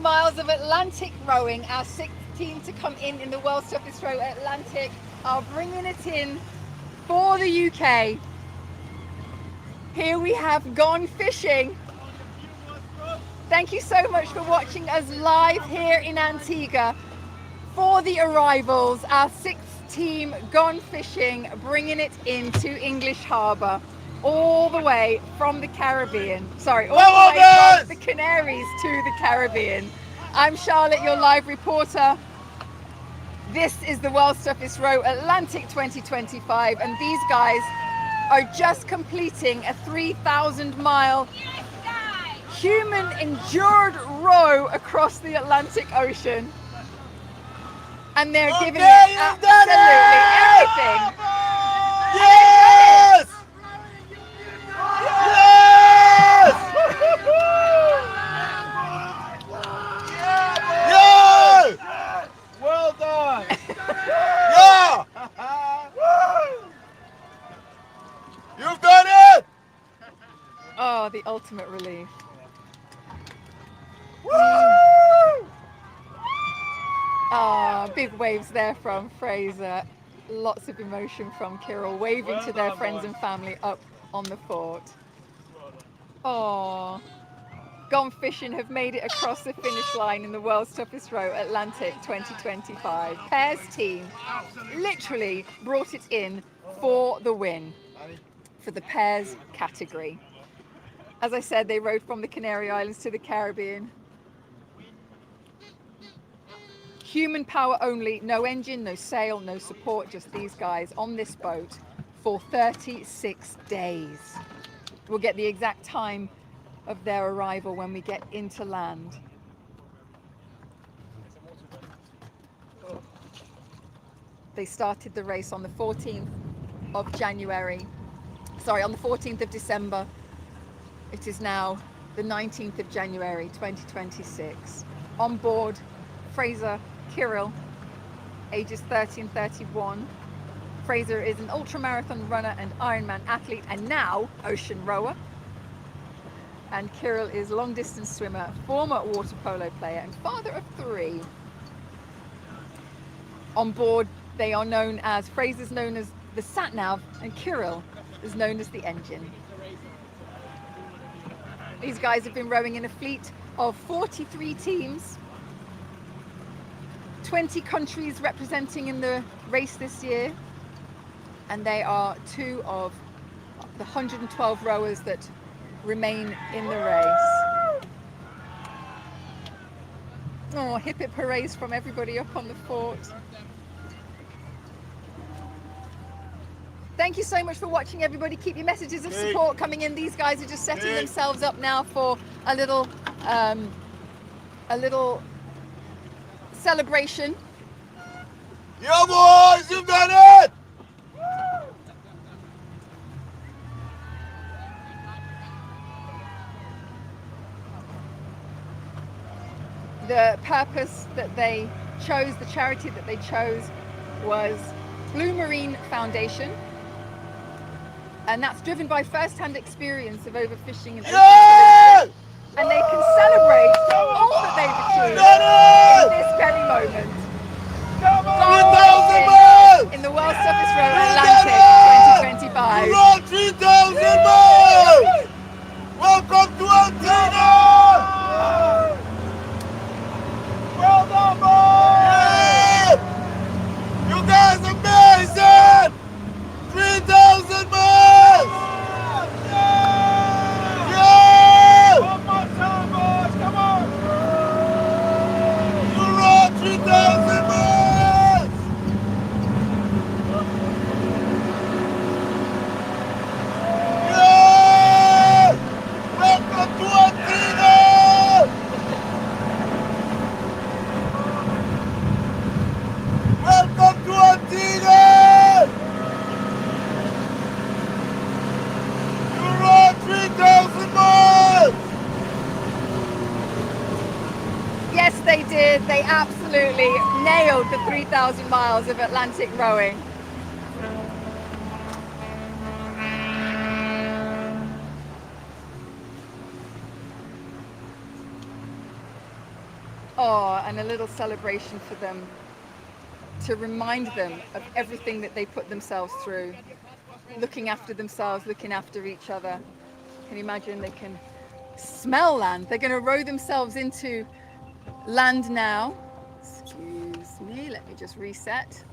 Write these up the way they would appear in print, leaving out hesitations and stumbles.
3,000 miles of Atlantic rowing. Our sixth team to come in the World's Toughest Row Atlantic are bringing it in for the UK. Here we have Gone Fishing. Thank you so much for watching us live here in Antigua for the arrivals. Our sixth team, Gone Fishing, bringing it into English Harbour, all the way from the Caribbean. Sorry, all the way from the Canaries to the Caribbean. I'm Charlotte, your live reporter. This is the World's Toughest Row Atlantic 2025, and these guys are just completing a 3,000-mile human endured row across the Atlantic Ocean. And they're giving it absolutely everything. Yes! Yes! Yes! Well done! Yeah! You've done it! Oh, the ultimate relief. Big waves there from Fraser. Lots of emotion from Kirill, waving to their friends and family up on the fort. Oh, Gone Fishing have made it across the finish line in the World's Toughest Row Atlantic 2025. Pairs team literally brought it in for the win for the pairs category. As I said, they rowed from the Canary Islands to the Caribbean. Human power only, no engine, no sail, no support, just these guys on this boat for 36 days. We'll get the exact time of their arrival when we get into land. They started the race on the 14th of January. Sorry, on the 14th of December. It is now the 19th of January 2026. On board, Fraser, Kirill, ages 30 and 31. Fraser is an ultramarathon runner and Ironman athlete and now ocean rower. And Kirill is long distance swimmer, former water polo player and father of 3. On board, they are known as, Fraser's known as the sat-nav and Kirill is known as the engine. These guys have been rowing in a fleet of 43 teams. 20 countries representing in the race this year, and they are 2 of the 112 rowers that remain in the race. Oh, hip hip hoorays from everybody up on the fort. Thank you so much for watching, everybody. Keep your messages of support coming in. These guys are just setting themselves up now for a little celebration. Yeah, boys, you've done it! The purpose that they chose, the charity that they chose, was Blue Marine Foundation, and that's driven by first-hand experience of overfishing and ocean pollution. And they can celebrate all that they've achieved in this very moment. 3,000 miles! In the World's Toughest Row Atlantic 2025. You run 3,000 miles! Welcome to Antigua! Well done, boys! You guys are amazing! 3,000 miles! Yeah! One more time, boys, come on! You run 3,000 miles! Yeah! Welcome to Antigua! Welcome to Antigua! You run 3,000 miles! Yes, they did. They absolutely nailed the 3,000 miles of Atlantic rowing. Oh, and a little celebration for them to remind them of everything that they put themselves through, looking after themselves, looking after each other. Can you imagine? They can smell land. They're going to row themselves into land now. Excuse me, let me just reset.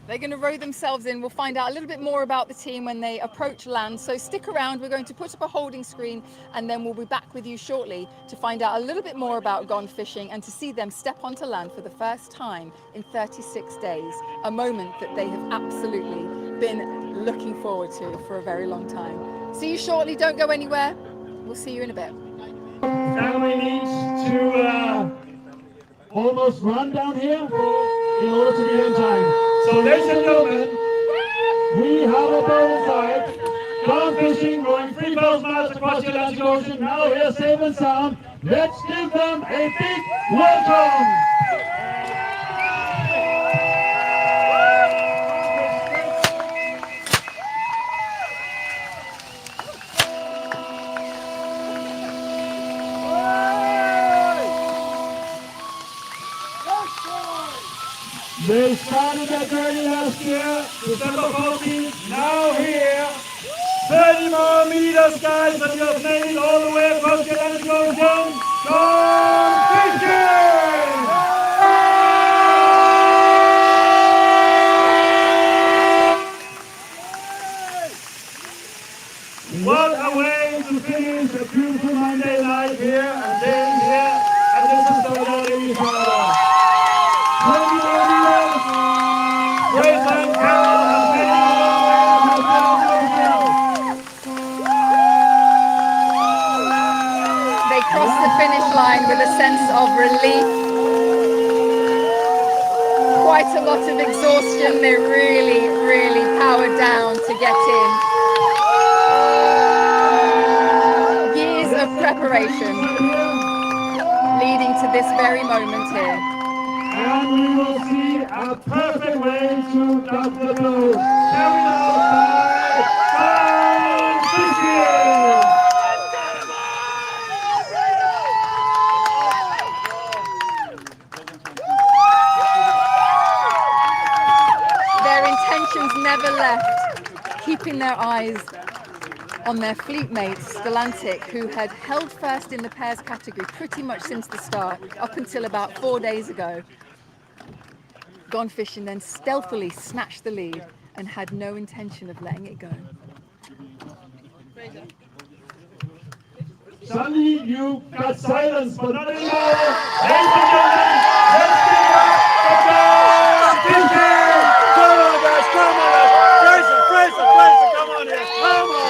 They're going to row themselves in. We'll find out a little bit more about the team when they approach land. So stick around. We're going to put up a holding screen and then we'll be back with you shortly to find out a little bit more about Gone Fishing and to see them step onto land for the first time in 36 days. A moment that they have absolutely been looking forward to for a very long time. See you shortly. Don't go anywhere. We'll see you in a bit. Family needs to almost run down here in order to be on time. So ladies and gentlemen, we have a boat inside. Gone Fishing, rowing 3,000 miles across the Atlantic Ocean, now here safe and sound. Let's give them a big welcome! They started their journey last year, December 14th, Now here, 30 more meters, guys, and you have made it all the way across the Atlantic Ocean. Gone Fishing! What a way to finish a beautiful Monday night here and then here at the Sustainability Forum. Grace and Carol have made it all the way to They cross the finish line with a sense of relief. Quite a lot of exhaustion. They really, really powered down to get in. Years of preparation leading to this very moment here. and we will see a perfect way to dock the boat. Carried out by Gone Fishing! Their intentions never left, keeping their eyes on their fleet mates, Stellantic, who had held first in the pairs category pretty much since the start, up until about 4 days ago. Gone Fishing then stealthily snatched the lead and had no intention of letting it go. Suddenly you got silence, but not anymore. Ladies and gentlemen, let's give it up for Gone Fishing! Come on, guys, come on! Fraser, come on here! Come on!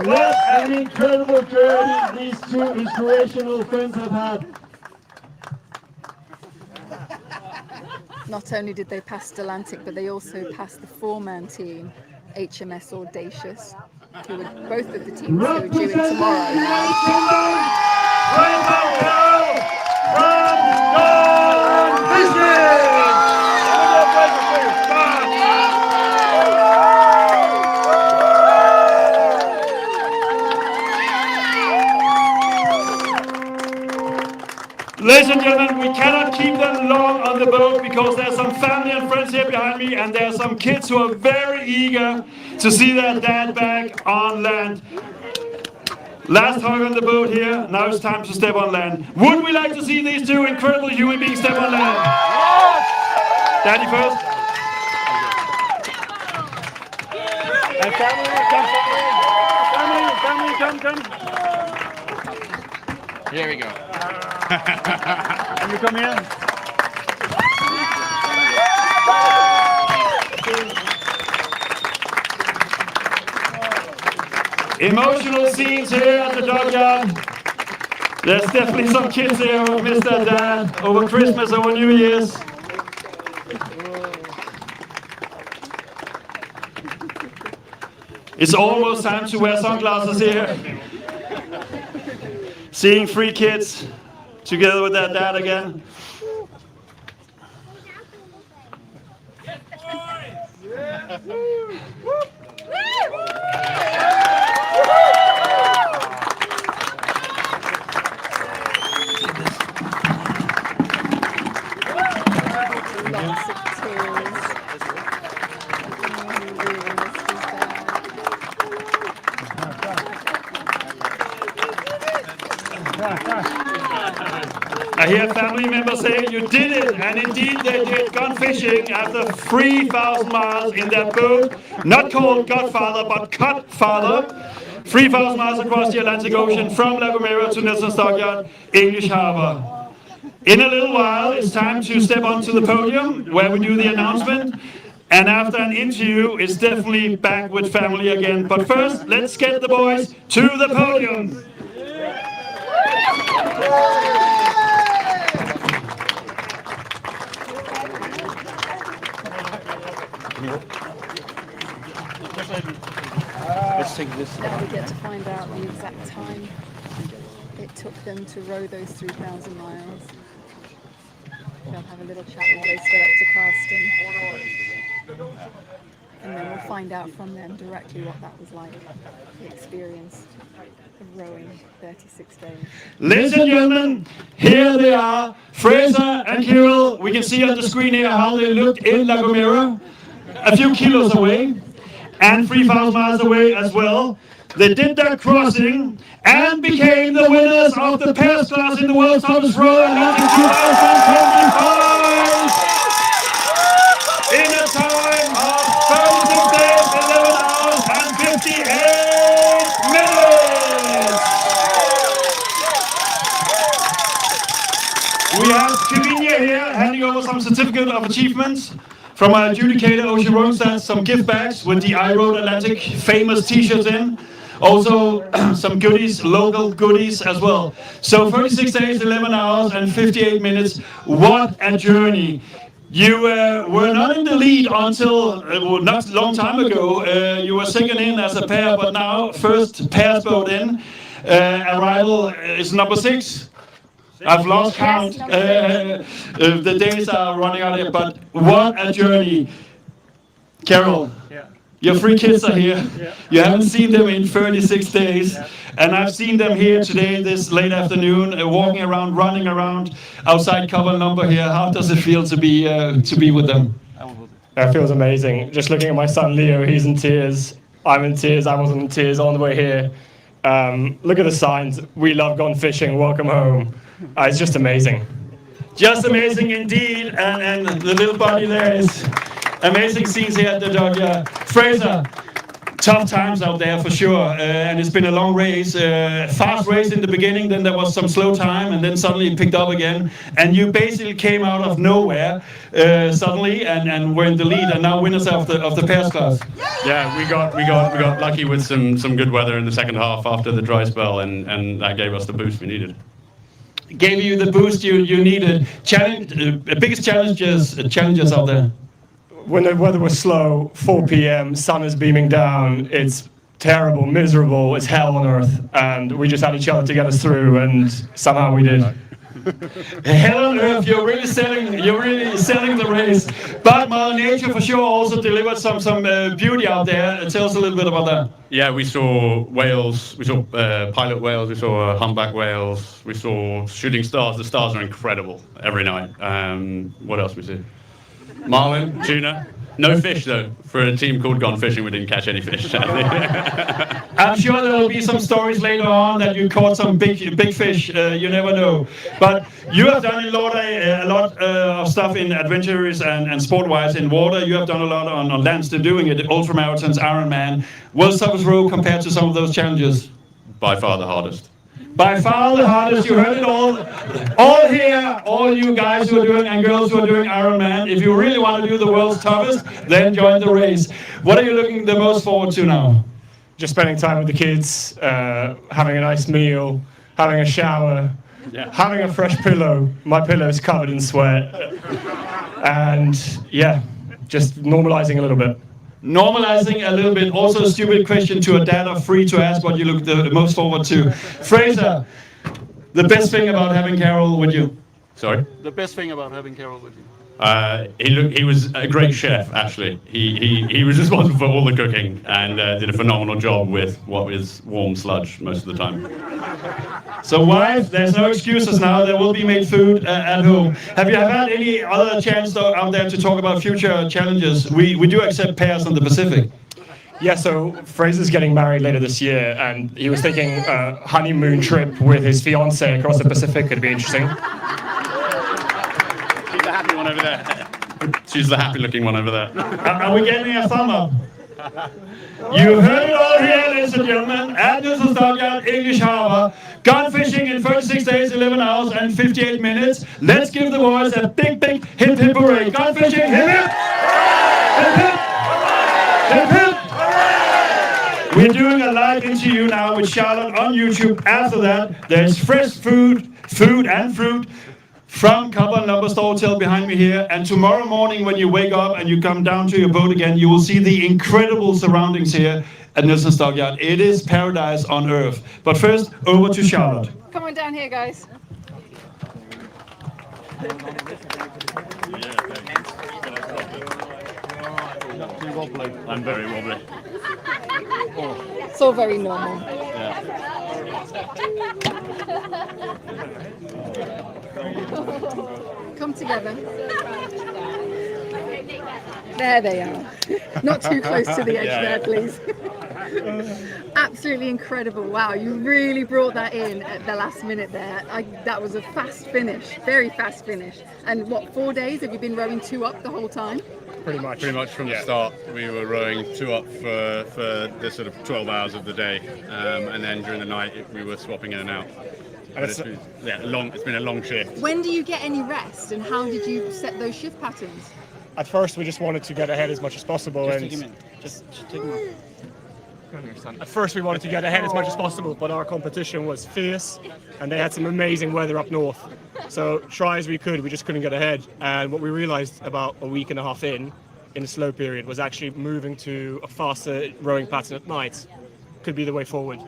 What an incredible journey these two inspirational friends have had. Not only did they pass Stellantic, but they also passed the four-man team, HMS Audacious, who were both of the teams who are due in Representing the tomorrow. United Kingdom, Grace and Carol from Gone Fishing! Ladies and gentlemen, we cannot keep them long on the boat because there's some family and friends here behind me and there's some kids who are very eager to see their dad back on land. Last hug on the boat here, now it's time to step on land. Would we like to see these two incredible human beings step on land? Daddy first. And family, come. Here we go. And you come here. Emotional scenes here at the dockyard. There's definitely some kids here who missed their dad over Christmas, over New Year's. It's almost time to wear sunglasses here. Seeing 3 kids together with their dad again. I hear family members say you did it, and indeed they did. Gone fishing after 3,000 miles in that boat, not called Godfather, but Cutfather. 3,000 miles across the Atlantic Ocean from La Gomera to Nelson Stockyard, English Harbor. In a little while, it's time to step onto the podium where we do the announcement. And after an interview, it's definitely back with family again. But first, let's get the boys to the podium. Let's take this. Now we get to find out the exact time it took them to row those 3,000 miles. They'll have a little chat with race director Carsten. And then we'll find out from them directly what that was like, the experience of rowing 36 days. Ladies and gentlemen, here they are, Fraser and Kirill. We can see on the screen here how they looked in La Gomera, a few kilos away, and 3,000 miles away as well. They did their crossing and became the winners of the pairs class in the World's Toughest Row in 2025 in a time of 36 days, 11 hours and 58 minutes. We have Kivinia here handing over some certificate of achievements from our adjudicator Ocean Rowing Stats, some gift bags with the I Rode Atlantic famous t-shirts in. Also some goodies, local goodies as well. So 36 days, 11 hours and 58 minutes. What a journey. You were not in the lead until not a long time ago. You were second in as a pair, but now first pairs boat in. Arrival is number 6. I've lost count. The days are running out here, but what a journey. Carol. Your 3 kids are here. You haven't seen them in 36 days. And I've seen them here today, this late afternoon, walking around, running around outside cover number here. How does it feel to be with them? It feels amazing. Just looking at my son Leo, he's in tears. I'm in tears. I was in tears on the way here. Look at the signs. We love gone fishing. Welcome home. It's just amazing. Just amazing indeed. And the little buddy there is... Amazing scenes here at the dock. Fraser, tough times out there for sure, and it's been a long race, fast race in the beginning, then there was some slow time, and then suddenly it picked up again, and you basically came out of nowhere suddenly and were in the lead, and now winners of the pairs class. Yeah, we got lucky with some good weather in the second half after the dry spell, and that gave us the boost we needed. Gave you the boost you needed. Biggest challenges out there. When the weather was slow, 4 p.m., sun is beaming down, it's terrible, miserable, it's hell on earth, and we just had each other to get us through, and somehow we did. Hell on earth, you're really selling the race. But Mother Nature for sure also delivered some beauty out there. Tell us a little bit about that. Yeah, we saw whales, we saw pilot whales, we saw humpback whales, we saw shooting stars. The stars are incredible every night. What else we see? Marlin, tuna. No fish though. For a team called Gone Fishing, we didn't catch any fish. I'm sure there will be some stories later on that you caught some big fish. You never know. But you have done a lot of stuff in adventures and sport-wise in water. You have done a lot on land. Still doing it. Ultramarathons, Ironman. World's Toughest Row compared to some of those challenges. By far the hardest. By far the hardest. You heard it all here, all you guys who are doing and girls who are doing Ironman. If you really want to do the world's toughest, then join the race. What are you looking the most forward to now? Just spending time with the kids, having a nice meal, having a shower, having a fresh pillow. My pillow is covered in sweat. And yeah, just normalizing a little bit. Normalizing a little bit. Also a stupid question to a dad of 3 to ask what you look the most forward to. Fraser, the best thing about having Carol with you? Sorry? The best thing about having Carol with you? He was a great chef, actually. He was responsible for all the cooking and did a phenomenal job with what is warm sludge most of the time. So wife, there's no excuses now. There will be made food at home. Have you had any other chance out there to talk about future challenges? We do accept pairs on the Pacific. Yeah, so Fraser's getting married later this year, and he was thinking a honeymoon trip with his fiancée across the Pacific could be interesting. happy one over there. She's the happy-looking one over there. Are we getting a thumb up? You heard it all here, ladies and gentlemen, at Nilsson Stockyard, English Harbor. Gone fishing in 36 days, 11 hours and 58 minutes. Let's give the boys a big, big hip hip hooray. Gone fishing, hip hip! Hip hip! Hip hip! We're doing a live interview now with Charlotte on YouTube. After that, there's fresh food and fruit from Copper and Lumber Store Hotel behind me here. And tomorrow morning when you wake up and you come down to your boat again, you will see the incredible surroundings here at Nilsson Stockyard. It is paradise on earth. But first, over to Charlotte. Come on down here, guys. I'm very wobbly. It's all very normal. Come together. There they are. Not too close to the edge there, please. Absolutely incredible. Wow, you really brought that in at the last minute there. That was a fast finish, very fast finish. And what, 4 days? Have you been rowing 2 up the whole time? Pretty much from the start. We were rowing 2 up for the sort of 12 hours of the day, and then during the night we were swapping in and out. And it's been a long shift. When do you get any rest, and how did you set those shift patterns? At first, we just wanted to get ahead as much as possible. Just take him in. At first, we wanted to get ahead as much as possible, but our competition was fierce, and they had some amazing weather up north. So try as we could, we just couldn't get ahead. And what we realized about a week and a half in the slow period, was actually moving to a faster rowing pattern at night could be the way forward.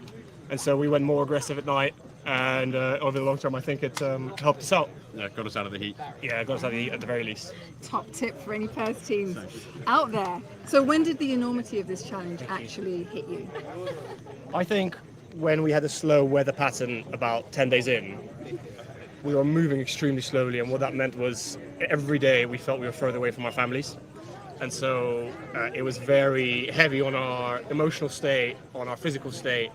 And so we went more aggressive at night, and over the long term, I think it helped us out. Yeah, got us out of the heat. Yeah, got us out of the heat at the very least. Top tip for any first teams out there. So when did the enormity of this challenge actually hit you? I think when we had a slow weather pattern about 10 days in, we were moving extremely slowly, and what that meant was every day we felt we were further away from our families. And so it was very heavy on our emotional state, on our physical state,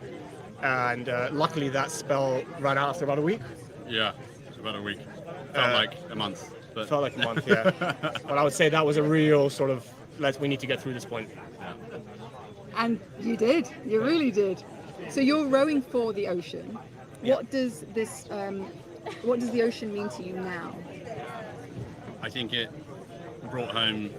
and luckily that spell ran out after about a week. Yeah, it's about a week. Felt like a month. But... Felt like a month, yeah. But I would say that was a real sort of, we need to get through this point. Yeah. And you did, you really did. So you're rowing for the ocean. Yeah. What does the ocean mean to you now? I think it brought home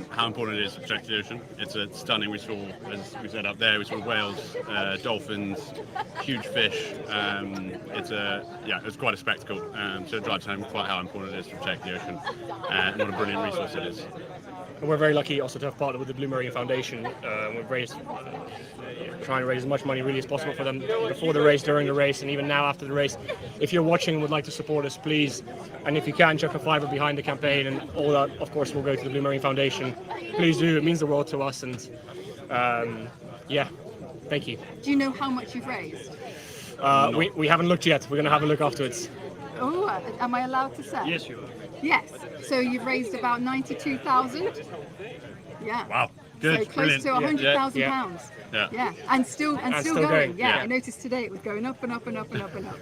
how important it is to protect the ocean. It's stunning. We saw, as we said up there, we saw whales, dolphins, huge fish. It was quite a spectacle. So it drives home quite how important it is to protect the ocean, and what a brilliant resource it is. And we're very lucky also to have partnered with the Blue Marine Foundation. We've raised, trying to raise as much money really as possible for them before the race, during the race, and even now after the race. If you're watching and would like to support us, please, and if you can, chuck a $5 behind the campaign, and all that, of course, will go to the Blue Marine Foundation. Please do. It means the world to us, and thank you. Do you know how much you've raised? We haven't looked yet. We're going to have a look afterwards. Oh, am I allowed to say? Yes, you are. Yes. So you've raised about 92,000. Yeah. Wow. Good. So close to £100,000. Yeah. And still going. Yeah. I noticed today it was going up and up and up and up and up.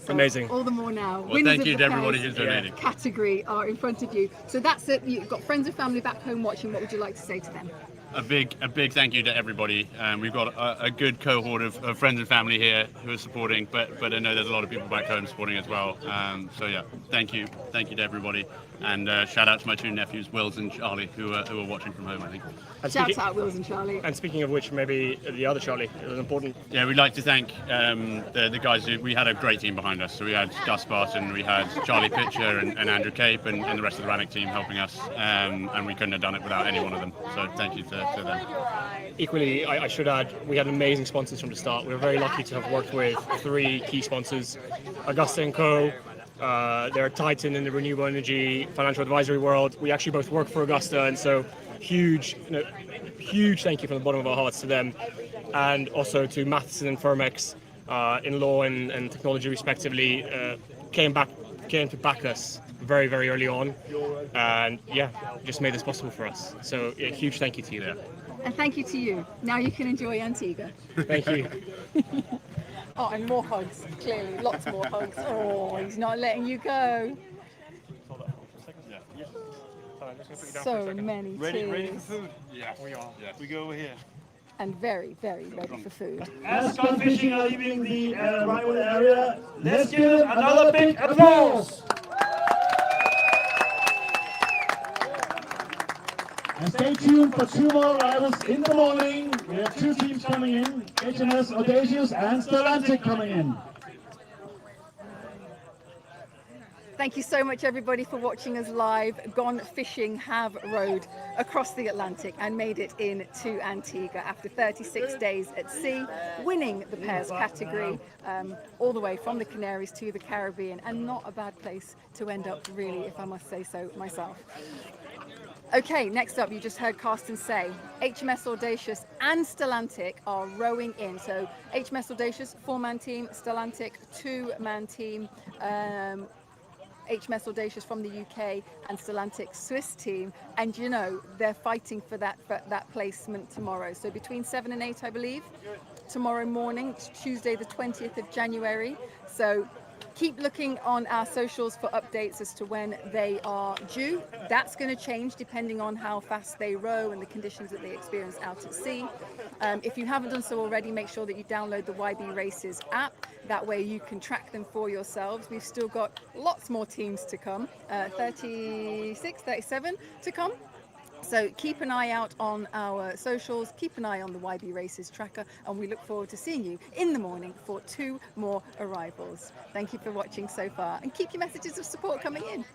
So amazing. All the more now. Well, thank you to everybody who's donating. Category are in front of you. So that's it. You've got friends and family back home watching. What would you like to say to them? A big thank you to everybody. We've got a good cohort of friends and family here who are supporting, but I know there's a lot of people back home supporting as well. So yeah, thank you to everybody, and shout out to my 2 nephews, Wills and Charlie, who are watching from home, I think. Shout out Wills and Charlie. And speaking of which, maybe the other Charlie, it was important. Yeah, we'd like to thank the guys we had a great team behind us. So we had Gus Spartan, we had Charlie Pitcher and Andrew Cape and the rest of the Rannick team helping us, and we couldn't have done it without any one of them. So thank you to them. Equally, I should add, we had amazing sponsors from the start. We were very lucky to have worked with 3 key sponsors, Augusta & Co. They're a titan in the renewable energy financial advisory world. We actually both work for Augusta, and so huge thank you from the bottom of our hearts to them, and also to Matheson and Firmex in law and technology respectively, came to back us very, very early on, and just made this possible for us. So a huge thank you to you there. And thank you to you. Now you can enjoy Antigua. Thank you. Oh, and more hugs, clearly, lots more hugs. Oh, he's not letting you go. So many Ready for tears. food? Yeah, we are. Yeah. We go over here. And very, very ready for food. As Scott Fishing are leaving the arrival area, let's give them another big applause. And stay tuned for 2 more arrivals in the morning. We have 2 teams coming in, HMS Audacious and Stellantic coming in. Thank you so much, everybody, for watching us live. Gone Fishing have rowed across the Atlantic and made it into Antigua after 36 days at sea, winning the pairs category all the way from the Canaries to the Caribbean, and not a bad place to end up, really, if I must say so myself. Okay, next up, you just heard Carsten say, HMS Audacious and Stellantic are rowing in. So HMS Audacious, 4-man team, Stellantic, 2-man team. HMS Audacious from the UK and Stellantic Swiss team, and you know they're fighting for that placement tomorrow. So between 7 and 8, I believe, tomorrow morning, Tuesday the 20th of January. So keep looking on our socials for updates as to when they are due. That's going to change depending on how fast they row and the conditions that they experience out at sea. If you haven't done so already, make sure that you download the YB Races app. That way you can track them for yourselves. We've still got lots more teams to come, 36, 37 to come. So keep an eye out on our socials, keep an eye on the YB Races tracker, and we look forward to seeing you in the morning for 2 more arrivals. Thank you for watching so far, and keep your messages of support coming in.